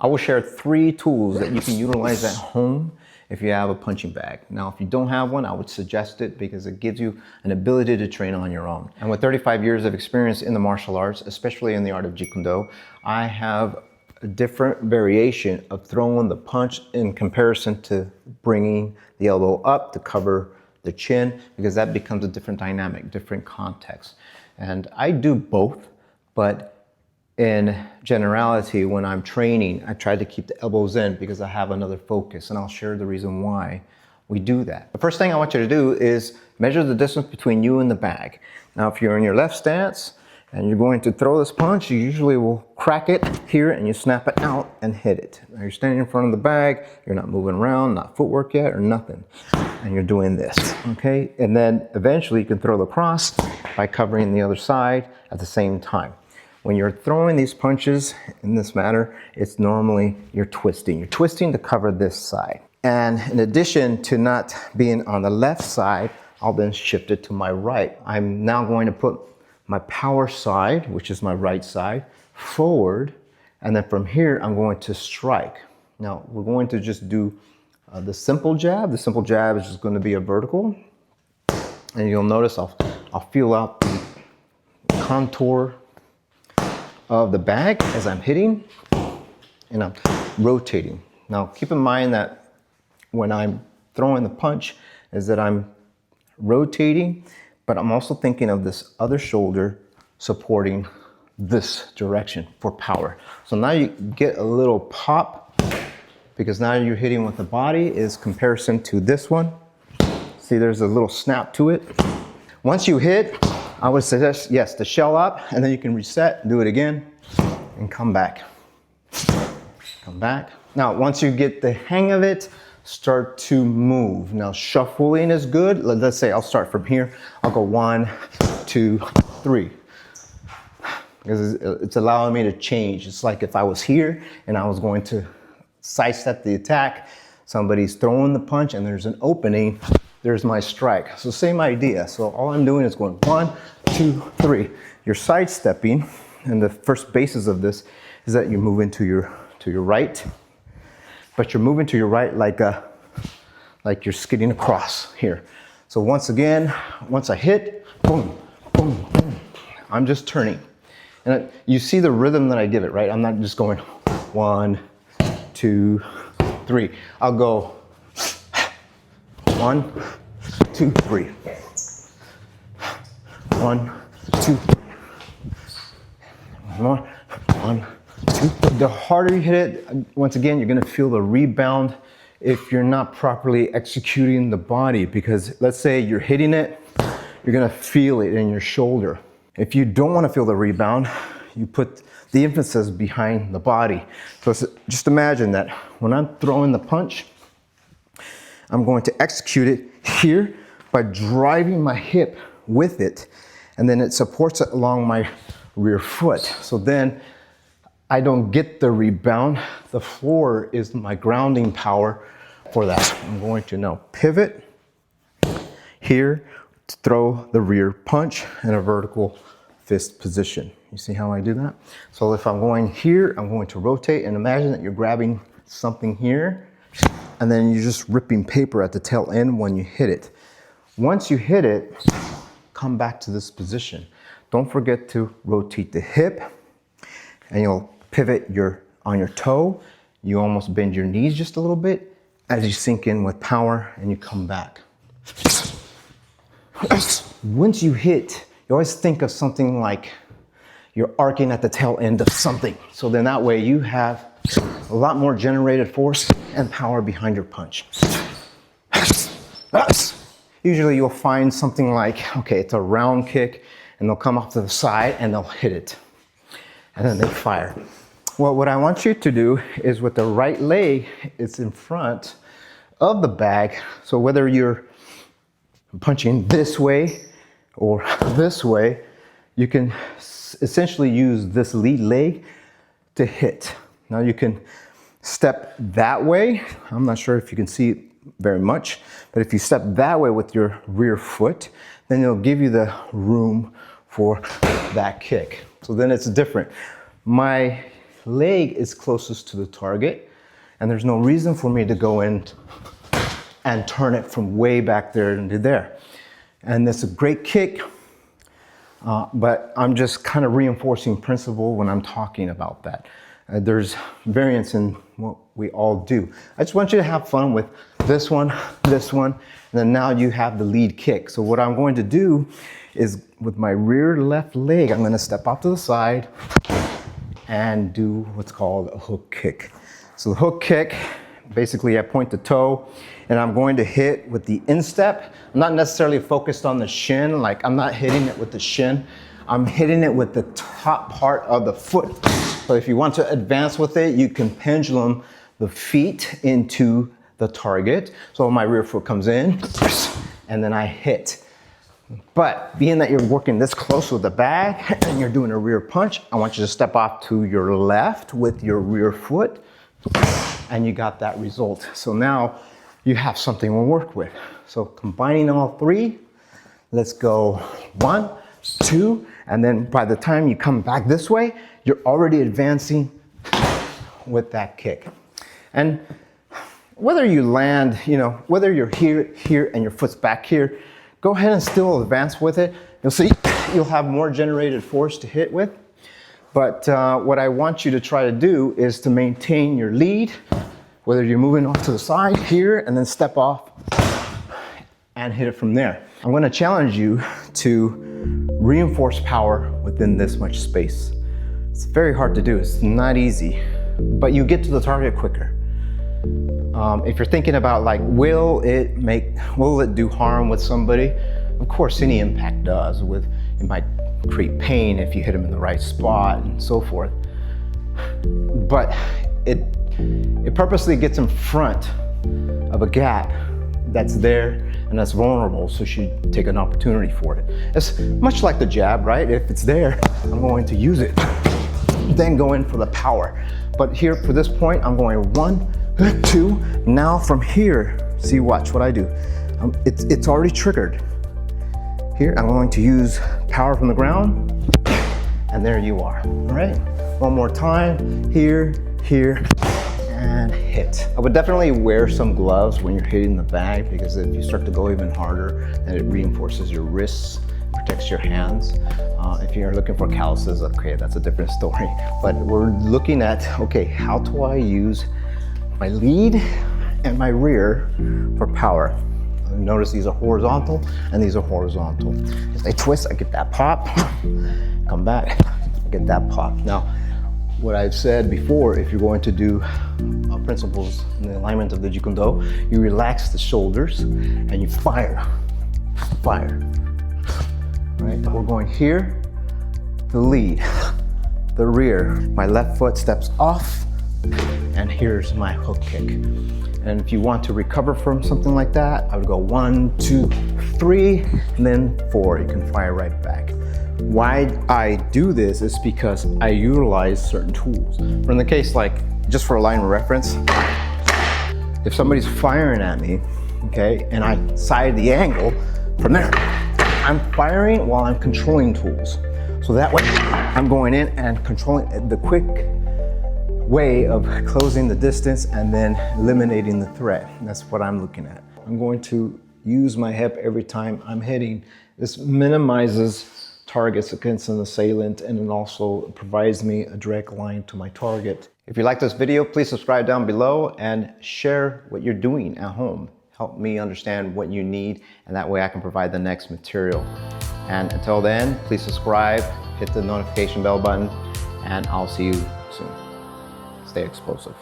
I will share 3 tools that you can utilize at home if you have a punching bag. Now, if you don't have one, I would suggest it because it gives you an ability to train on your own. And with 35 years of experience in the martial arts, especially in the art of Jeet Kune Do, I have a different variation of throwing the punch in comparison to bringing the elbow up to cover the chin, because that becomes a different dynamic, different context. And I do both, but in generality, when I'm training, I try to keep the elbows in because I have another focus, and I'll share the reason why we do that. The first thing I want you to do is measure the distance between you and the bag. Now, if you're in your left stance and you're going to throw this punch, you usually will crack it here and you snap it out and hit it. Now, you're standing in front of the bag, you're not moving around, not footwork yet or nothing, and you're doing this, okay? And then eventually you can throw the cross by covering the other side at the same time. When you're throwing these punches in this manner, it's normally you're twisting. You're twisting to cover this side. And in addition to not being on the left side, I'll then shift it to my right. I'm now going to put my power side, which is my right side, forward. And then from here, I'm going to strike. Now, we're going to just do the simple jab. The simple jab is just going to be a vertical. And you'll notice I'll feel out the contour of the bag as I'm hitting, and I'm rotating. Now, keep in mind that when I'm throwing the punch is that I'm rotating, but I'm also thinking of this other shoulder supporting this direction for power. So now you get a little pop because now you're hitting with the body is comparison to this one. See, there's a little snap to it. Once you hit, I would suggest, yes, the shell up, and then you can reset, do it again, and come back. Come back. Now, once you get the hang of it, start to move. Now, shuffling is good. Let's say I'll start from here. I'll go 1, 2, 3. Because it's allowing me to change. It's like if I was here and I was going to sidestep the attack, somebody's throwing the punch and there's an opening, there's my strike. So same idea. So all I'm doing is going 1, 2, 3. You're sidestepping, and the first basis of this is that you're moving to your right, but you're moving to your right like you're skidding across here. So once again, once I hit, boom, boom, boom, I'm just turning. And you see the rhythm that I give it, right? I'm not just going 1, 2, 3. I'll go 1, 2, 3. 1, 2, 3. More. 1, 2. The harder you hit it, once again, you're gonna feel the rebound if you're not properly executing the body, because let's say you're hitting it, you're gonna feel it in your shoulder. If you don't wanna feel the rebound, you put the emphasis behind the body. So just imagine that when I'm throwing the punch, I'm going to execute it here by driving my hip with it, and then it supports it along my rear foot. So then I don't get the rebound. The floor is my grounding power for that. I'm going to now pivot here to throw the rear punch in a vertical fist position. You see how I do that? So if I'm going here, I'm going to rotate, and imagine that you're grabbing something here, and then you're just ripping paper at the tail end when you hit it. Once you hit it, come back to this position. Don't forget to rotate the hip, and you'll pivot on your toe. You almost bend your knees just a little bit as you sink in with power, and you come back. Once you hit, you always think of something like you're arcing at the tail end of something. So then that way you have a lot more generated force and power behind your punch. Usually you'll find something like, okay, it's a round kick, and they'll come off to the side and they'll hit it. And then they fire. Well, what I want you to do is with the right leg, it's in front of the bag. So whether you're punching this way or this way, you can essentially use this lead leg to hit. Now you can step that way. I'm not sure if you can see it very much, but if you step that way with your rear foot, then it'll give you the room for that kick. So then it's different. My leg is closest to the target, and there's no reason for me to go in and turn it from way back there into there. And that's a great kick, but I'm just kind of reinforcing principle when I'm talking about that. There's variance in what we all do. I just want you to have fun with this one, and then now you have the lead kick. So what I'm going to do is with my rear left leg, I'm going to step off to the side and do what's called a hook kick. So the hook kick, basically I point the toe and I'm going to hit with the instep. I'm not necessarily focused on the shin, like I'm not hitting it with the shin. I'm hitting it with the top part of the foot. So if you want to advance with it, you can pendulum the feet into the target. So my rear foot comes in and then I hit. But being that you're working this close with the bag and you're doing a rear punch, I want you to step off to your left with your rear foot and you got that result. So now you have something to work with. So combining all three, let's go 1, 2, and then by the time you come back this way, you're already advancing with that kick. And whether you land, whether you're here, and your foot's back here, go ahead and still advance with it. You'll see you'll have more generated force to hit with. But what I want you to try to do is to maintain your lead, whether you're moving off to the side here and then step off and hit it from there. I'm going to challenge you to reinforce power within this much space. It's very hard to do. It's not easy, but you get to the target quicker. If you're thinking about like, will it do harm with somebody? Of course, any impact does. It might create pain if you hit them in the right spot and so forth. But it purposely gets in front of a gap that's there and that's vulnerable, so you should take an opportunity for it. It's much like the jab, right? If it's there, I'm going to use it. Then go in for the power. But here for this point, I'm going 1, 2. Now from here, see, watch what I do. It's already triggered. Here, I'm going to use power from the ground, and there you are, all right? One more time, here, and hit. I would definitely wear some gloves when you're hitting the bag, because if you start to go even harder, then it reinforces your wrists, protects your hands. If you're looking for calluses, okay, that's a different story. But we're looking at, okay, how do I use my lead and my rear for power? Notice these are horizontal and these are horizontal. As I twist, I get that pop, come back, I get that pop. Now, what I've said before, if you're going to do principles in the alignment of the Jeet Kune Do, you relax the shoulders and you fire. Right? We're going here, the lead, the rear. My left foot steps off, and here's my hook kick. And if you want to recover from something like that, I would go 1, 2, 3, and then 4. You can fire right back. Why I do this is because I utilize certain tools. For in the case, like, just for a line of reference, if somebody's firing at me, okay, and I side the angle from there, I'm firing while I'm controlling tools. So that way, I'm going in and controlling the quick way of closing the distance and then eliminating the threat. And that's what I'm looking at. I'm going to use my hip every time I'm hitting. This minimizes targets against an assailant, and it also provides me a direct line to my target. If you like this video, please subscribe down below and share what you're doing at home. Help me understand what you need, and that way I can provide the next material. And until then, please subscribe, hit the notification bell button, and I'll see you soon. Stay explosive.